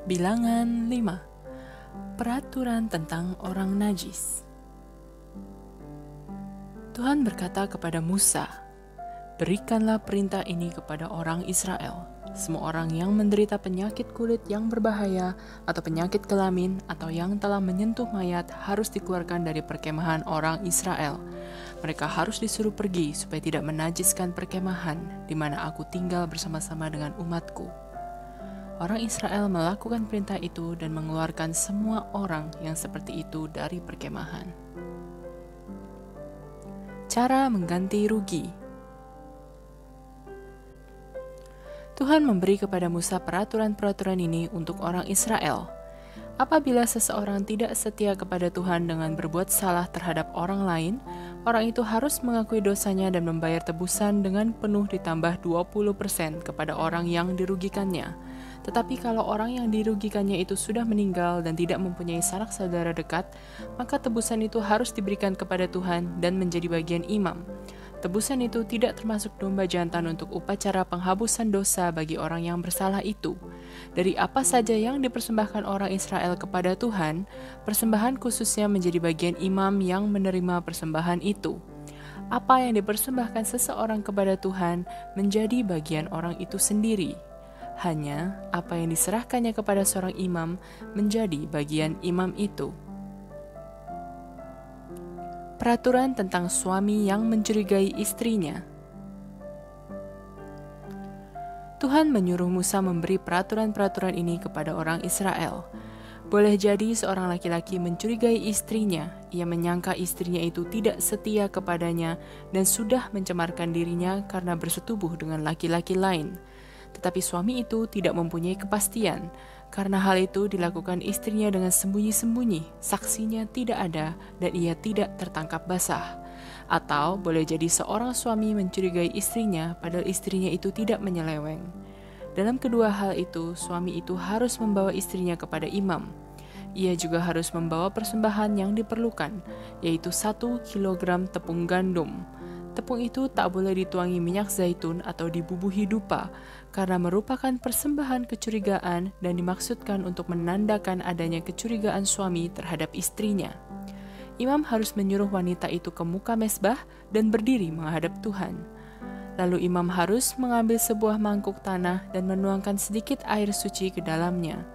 Bilangan 5. Peraturan tentang orang najis. Tuhan berkata kepada Musa, "Berikanlah perintah ini kepada orang Israel. Semua orang yang menderita penyakit kulit yang berbahaya atau penyakit kelamin atau yang telah menyentuh mayat harus dikeluarkan dari perkemahan orang Israel. Mereka harus disuruh pergi supaya tidak menajiskan perkemahan di mana aku tinggal bersama-sama dengan umatku." Orang Israel melakukan perintah itu dan mengeluarkan semua orang yang seperti itu dari perkemahan. Cara mengganti rugi. Tuhan memberi kepada Musa peraturan-peraturan ini untuk orang Israel. Apabila seseorang tidak setia kepada Tuhan dengan berbuat salah terhadap orang lain, orang itu harus mengakui dosanya dan membayar tebusan dengan penuh ditambah 20% kepada orang yang dirugikannya. Tetapi kalau orang yang dirugikannya itu sudah meninggal dan tidak mempunyai sanak saudara dekat, maka tebusan itu harus diberikan kepada Tuhan dan menjadi bagian imam. Tebusan itu tidak termasuk domba jantan untuk upacara penghapusan dosa bagi orang yang bersalah itu. Dari apa saja yang dipersembahkan orang Israel kepada Tuhan, persembahan khususnya menjadi bagian imam yang menerima persembahan itu. Apa yang dipersembahkan seseorang kepada Tuhan menjadi bagian orang itu sendiri. Hanya apa yang diserahkannya kepada seorang imam menjadi bagian imam itu. Peraturan tentang suami yang mencurigai istrinya. Tuhan menyuruh Musa memberi peraturan-peraturan ini kepada orang Israel. Boleh jadi seorang laki-laki mencurigai istrinya, ia menyangka istrinya itu tidak setia kepadanya dan sudah mencemarkan dirinya karena bersetubuh dengan laki-laki lain. Tetapi suami itu tidak mempunyai kepastian. Karena hal itu dilakukan istrinya dengan sembunyi-sembunyi, saksinya tidak ada dan ia tidak tertangkap basah. Atau boleh jadi seorang suami mencurigai istrinya padahal istrinya itu tidak menyeleweng. Dalam kedua hal itu, suami itu harus membawa istrinya kepada imam. Ia juga harus membawa persembahan yang diperlukan, yaitu 1 kilogram tepung gandum. Tepung itu tak boleh dituangi minyak zaitun atau dibubuhi dupa, karena merupakan persembahan kecurigaan dan dimaksudkan untuk menandakan adanya kecurigaan suami terhadap istrinya. Imam harus menyuruh wanita itu ke muka mezbah dan berdiri menghadap Tuhan. Lalu imam harus mengambil sebuah mangkuk tanah dan menuangkan sedikit air suci ke dalamnya.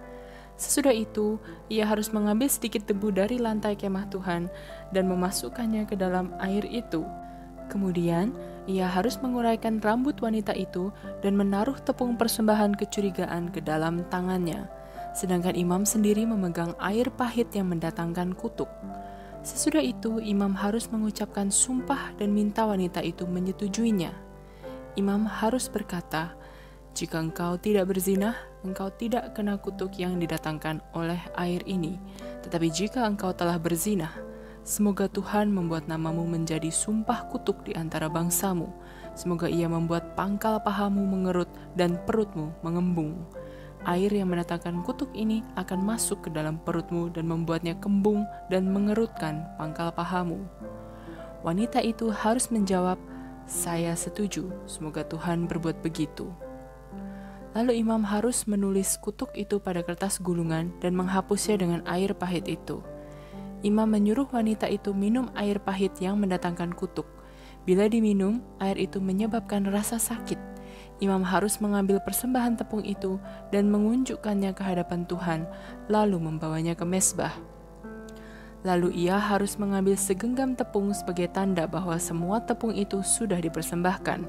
Sesudah itu, ia harus mengambil sedikit debu dari lantai kemah Tuhan dan memasukkannya ke dalam air itu. Kemudian, ia harus menguraikan rambut wanita itu dan menaruh tepung persembahan kecurigaan ke dalam tangannya. Sedangkan imam sendiri memegang air pahit yang mendatangkan kutuk. Sesudah itu, imam harus mengucapkan sumpah dan minta wanita itu menyetujuinya. Imam harus berkata, "Jika engkau tidak berzinah, engkau tidak kena kutuk yang didatangkan oleh air ini. Tetapi jika engkau telah berzinah, semoga Tuhan membuat namamu menjadi sumpah kutuk di antara bangsamu. Semoga ia membuat pangkal pahamu mengerut dan perutmu mengembung. Air yang mendatangkan kutuk ini akan masuk ke dalam perutmu dan membuatnya kembung dan mengerutkan pangkal pahamu." Wanita itu harus menjawab, "Saya setuju, semoga Tuhan berbuat begitu." Lalu imam harus menulis kutuk itu pada kertas gulungan dan menghapusnya dengan air pahit itu. Imam menyuruh wanita itu minum air pahit yang mendatangkan kutuk. Bila diminum, air itu menyebabkan rasa sakit. Imam harus mengambil persembahan tepung itu dan mengunjukkannya ke hadapan Tuhan, lalu membawanya ke mezbah. Lalu ia harus mengambil segenggam tepung sebagai tanda bahwa semua tepung itu sudah dipersembahkan,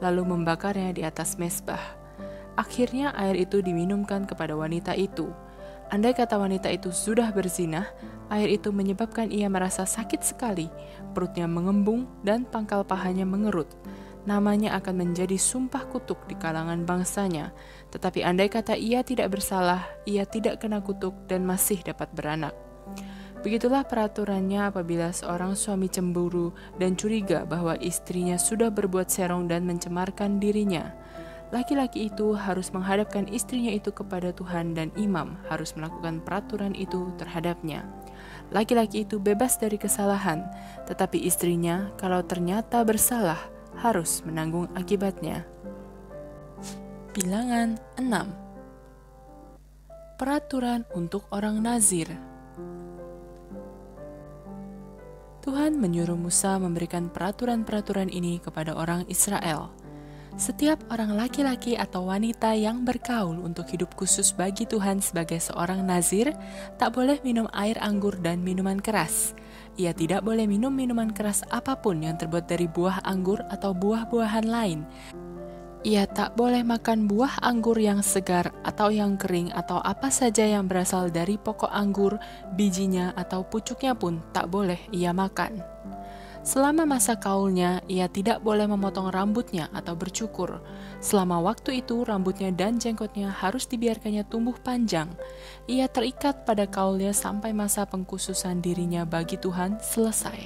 lalu membakarnya di atas mezbah. Akhirnya air itu diminumkan kepada wanita itu. Andai kata wanita itu sudah berzinah, air itu menyebabkan ia merasa sakit sekali, perutnya mengembung dan pangkal pahanya mengerut. Namanya akan menjadi sumpah kutuk di kalangan bangsanya. Tetapi andai kata ia tidak bersalah, ia tidak kena kutuk dan masih dapat beranak. Begitulah peraturannya apabila seorang suami cemburu dan curiga bahwa istrinya sudah berbuat serong dan mencemarkan dirinya. Laki-laki itu harus menghadapkan istrinya itu kepada Tuhan dan imam harus melakukan peraturan itu terhadapnya. Laki-laki itu bebas dari kesalahan, tetapi istrinya kalau ternyata bersalah harus menanggung akibatnya. Bilangan 6. peraturan untuk orang Nazir. Tuhan menyuruh Musa memberikan peraturan-peraturan ini kepada orang Israel. Setiap orang laki-laki atau wanita yang berkaul untuk hidup khusus bagi Tuhan sebagai seorang Nazir tak boleh minum air anggur dan minuman keras. Ia tidak boleh minum minuman keras apapun yang terbuat dari buah anggur atau buah-buahan lain. Ia tak boleh makan buah anggur yang segar atau yang kering atau apa saja yang berasal dari pokok anggur, bijinya atau pucuknya pun tak boleh ia makan. Selama masa kaulnya, ia tidak boleh memotong rambutnya atau bercukur. Selama waktu itu, rambutnya dan jenggotnya harus dibiarkannya tumbuh panjang. Ia terikat pada kaulnya sampai masa pengkhususan dirinya bagi Tuhan selesai.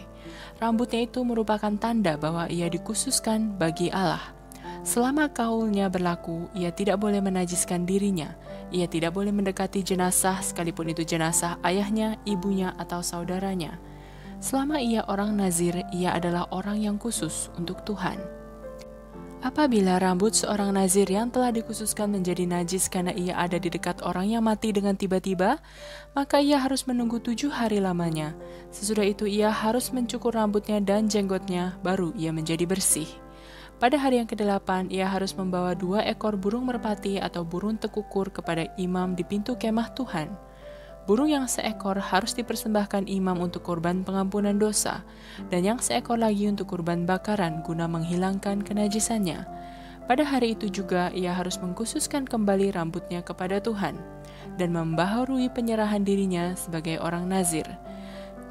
Rambutnya itu merupakan tanda bahwa ia dikhususkan bagi Allah. Selama kaulnya berlaku, ia tidak boleh menajiskan dirinya. Ia tidak boleh mendekati jenazah, sekalipun itu jenazah ayahnya, ibunya, atau saudaranya. Selama ia orang Nazir, ia adalah orang yang khusus untuk Tuhan. Apabila rambut seorang Nazir yang telah dikhususkan menjadi najis karena ia ada di dekat orang yang mati dengan tiba-tiba, maka ia harus menunggu 7 hari lamanya. Sesudah itu ia harus mencukur rambutnya dan jenggotnya, baru ia menjadi bersih. Pada hari yang ke-8, ia harus membawa 2 ekor burung merpati atau burung tekukur kepada imam di pintu kemah Tuhan. Burung yang seekor harus dipersembahkan imam untuk korban pengampunan dosa, dan yang seekor lagi untuk korban bakaran guna menghilangkan kenajisannya. Pada hari itu juga ia harus mengkhususkan kembali rambutnya kepada Tuhan, dan membaharui penyerahan dirinya sebagai orang Nazir.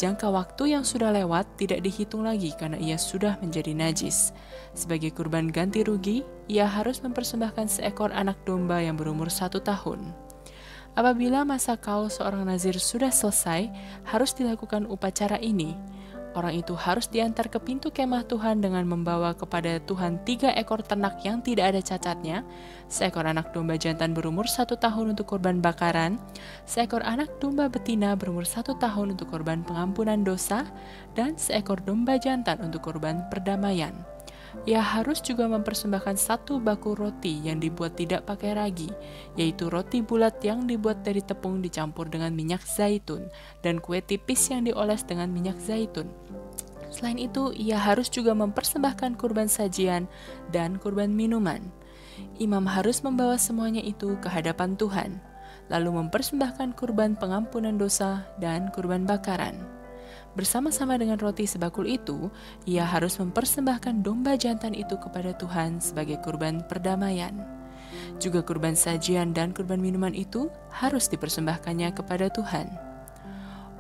Jangka waktu yang sudah lewat tidak dihitung lagi karena ia sudah menjadi najis. Sebagai kurban ganti rugi, ia harus mempersembahkan seekor anak domba yang berumur 1 tahun. Apabila masa kaul seorang Nazir sudah selesai, harus dilakukan upacara ini. Orang itu harus diantar ke pintu kemah Tuhan dengan membawa kepada Tuhan 3 ekor ternak yang tidak ada cacatnya, seekor anak domba jantan berumur 1 tahun untuk korban bakaran, seekor anak domba betina berumur 1 tahun untuk korban pengampunan dosa, dan seekor domba jantan untuk korban perdamaian. Ia harus juga mempersembahkan 1 bakul roti yang dibuat tidak pakai ragi, yaitu roti bulat yang dibuat dari tepung dicampur dengan minyak zaitun, dan kue tipis yang dioles dengan minyak zaitun. Selain itu, ia harus juga mempersembahkan kurban sajian dan kurban minuman. Imam harus membawa semuanya itu ke hadapan Tuhan, lalu mempersembahkan kurban pengampunan dosa dan kurban bakaran. Bersama-sama dengan roti sebakul itu, ia harus mempersembahkan domba jantan itu kepada Tuhan sebagai kurban perdamaian. Juga kurban sajian dan kurban minuman itu harus dipersembahkannya kepada Tuhan.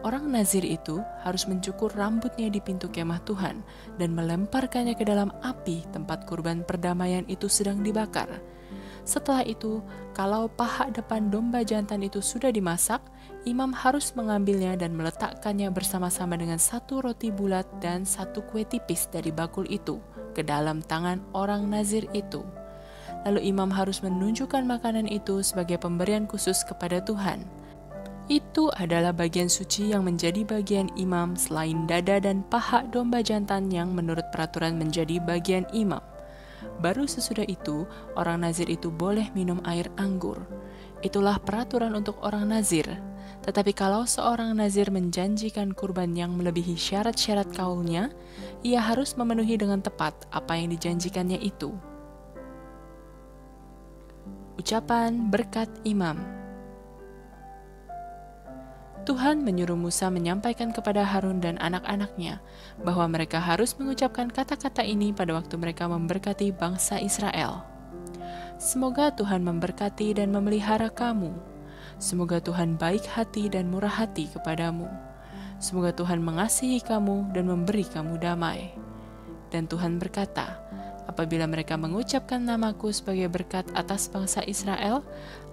Orang Nazir itu harus mencukur rambutnya di pintu kemah Tuhan dan melemparkannya ke dalam api tempat kurban perdamaian itu sedang dibakar. Setelah itu, kalau paha depan domba jantan itu sudah dimasak, imam harus mengambilnya dan meletakkannya bersama-sama dengan 1 roti bulat dan 1 kue tipis dari bakul itu ke dalam tangan orang Nazir itu. Lalu imam harus menunjukkan makanan itu sebagai pemberian khusus kepada Tuhan. Itu adalah bagian suci yang menjadi bagian imam selain dada dan paha domba jantan yang menurut peraturan menjadi bagian imam. Baru sesudah itu, orang Nazir itu boleh minum air anggur. Itulah peraturan untuk orang Nazir. Tetapi kalau seorang Nazir menjanjikan kurban yang melebihi syarat-syarat kaulnya, ia harus memenuhi dengan tepat apa yang dijanjikannya itu. Ucapan berkat imam. Tuhan menyuruh Musa menyampaikan kepada Harun dan anak-anaknya bahwa mereka harus mengucapkan kata-kata ini pada waktu mereka memberkati bangsa Israel. Semoga Tuhan memberkati dan memelihara kamu. Semoga Tuhan baik hati dan murah hati kepadamu. Semoga Tuhan mengasihi kamu dan memberi kamu damai. Dan Tuhan berkata, apabila mereka mengucapkan namaku sebagai berkat atas bangsa Israel,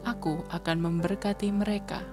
aku akan memberkati mereka.